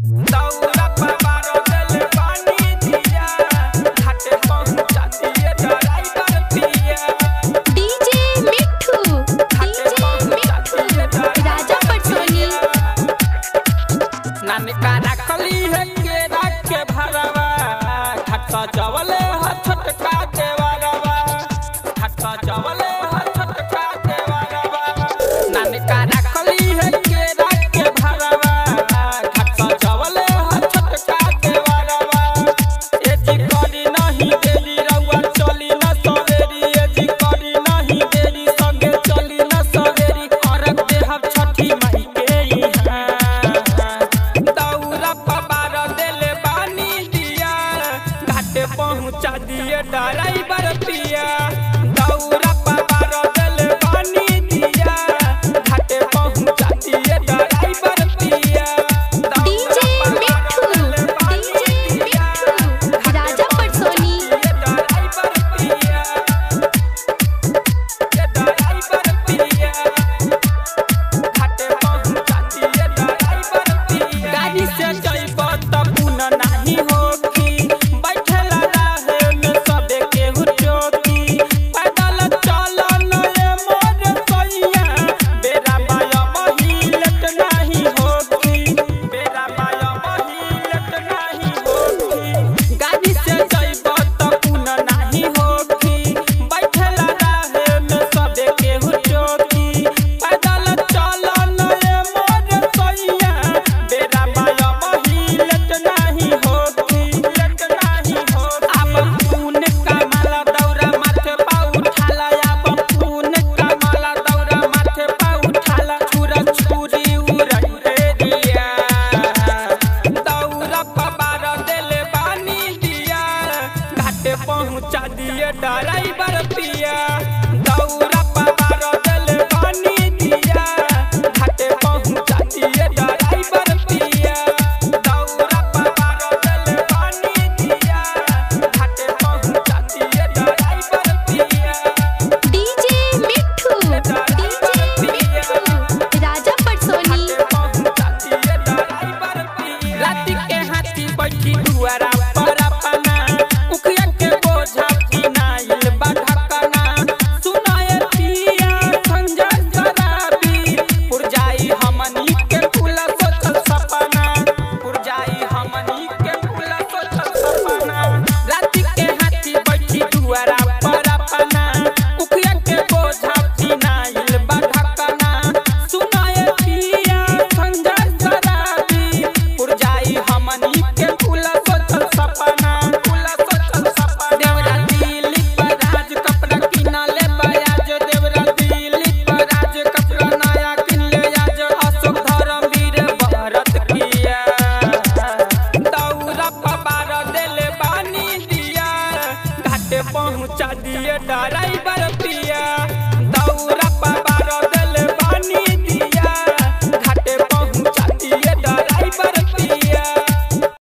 दौरा पवार देले पानी दिया, घाटे पहुंचा दिए ड्राइवर पिया। डीजे मिठू राजा पटसोनी। नानिका रखली है केरा के भरवा, घाट सजवले ह छोटका देवरवा, घाट सजवले ह छोटका देवरवा। नानिका रखली है केरा के भरवा, घाट सजवले ह छोटका देवरवा। ए जी करी नहीं देरी रउआ चली न सवेरी, ए जी करी नहीं देरी संगे चली न सवेरी। अरग देहब छठी माई के इहाँ, दौरा पवार देले पानी दिया, घाटे पहुंचा दिए ड्राइवर पिया। दौरा पवार देले पानी दिया, घाटे पहुंचा दिए ड्राइवर पिया। डीजे मिठू राजा पटसोनी। ड्राइवर पिया, ड्राइवर पिया, घाटे पहुंचा दिए ड्राइवर पिया। गाड़ी से जइब त पुन नाही होखी, बैठेला राहे में सबे केहू चौकी। पैदल चलन ए मोर सैया, बेरा बाया महिलट नाही होखी, बेरा बाया महिलट नाही होखी। गाड़ी से जइब त पुन नाही होखी, बैठेला राहे में सबे केहू चौकी। पैदल चलन ए मोर सैया, बेरा बाया महिलट नाही होखी, लट नाही होखी। अब खून कमला दौरा माथे पा उठाला, अब खून कमला दौरा माथे पा उठाला। छुरा छुरी उड़ते दिया, दौरा पवार देले पानी दिया, घाटे पहुंचा दिए ड्राइवर पिया। दौरा पवार देले पानी दिया, घाटे पहुंचा दिए ड्राइवर पिया। दौरा पवार देले पानी दिया, घाटे पहुंचा दिए ड्राइवर पिया। डीजे मिठू राजा पटसोनी। राती के हाथी बैठी दुआरा पर अपना, उखिया के बोझा किनाइल बढ़कना। सुनाए पिया संजय शराबी, पुरजाई हमनी के फूला सोचल सपना, पुरजाई हमनी के फूला सोचल सपना। राती के हाथी बैठी दुआरा पर अपना, उखिया के बोझा किनाइल बढ़कना। सुनाए पिया संजय शराबी, पुरजाई हमनी के फूला सोचल सपना, फूला सोचल सपना। देवरा दिल्ली पर राज कपड़ा किनले बयाज, देवरा दिल्ली पर राज कपड़ा नया किनले आज। अशोक धर्मवीर भरत किया, दौरा पवार देले पानी दिया, घाटे पहुंचा दिए ड्राइवर पिया।